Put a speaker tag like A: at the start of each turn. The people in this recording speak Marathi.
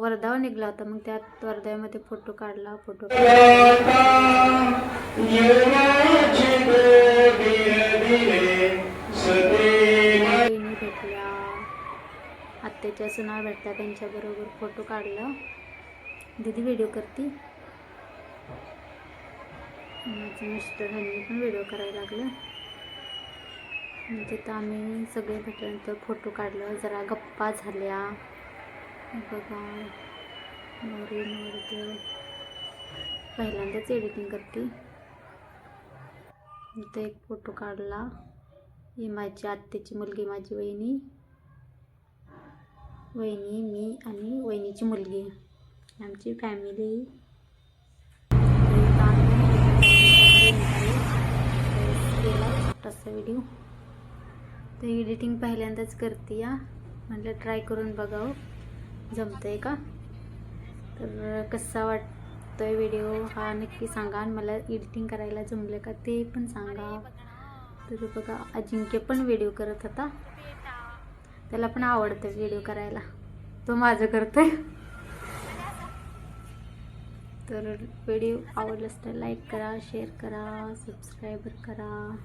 A: वर्धावर निघला होता, मग त्यात वर्ध्यामध्ये फोटो काढला. फोटो भेटल्या, आत्याच्या सुना भेटल्या, त्यांच्याबरोबर फोटो काढला. दीदी व्हिडिओ करते, माझे मिस्टर ह्यांनी पण व्हिडिओ करायला लागलं. तिथं आम्ही सगळे भेटल्यानंतर फोटो काढलं, जरा गप्पा झाल्या. बघा नवरी पहिल्यांदाच एडिटिंग करते. इथं एक फोटो काढला. ही माझी आत्याची मुलगी, माझी वहिनी, मी आणि वहिनीची मुलगी, आमची फॅमिली. छोटासा व्हिडिओ. तर एडिटिंग पहिल्यांदाच करते या, म्हटलं ट्राय करून बघावं जमतंय का. तर कसा वाटतोय व्हिडिओ हा नक्की सांगा, आणि मला एडिटिंग करायला जमलं का ते पण सांगा. तर बघा अजिंक्य पण व्हिडिओ करत होता, त्याला पण आवडतं व्हिडिओ करायला, तो माझं करतोय. तर व्हिडिओ आवडलाच तर लाईक करा, शेअर करा, सबस्क्राईब करा.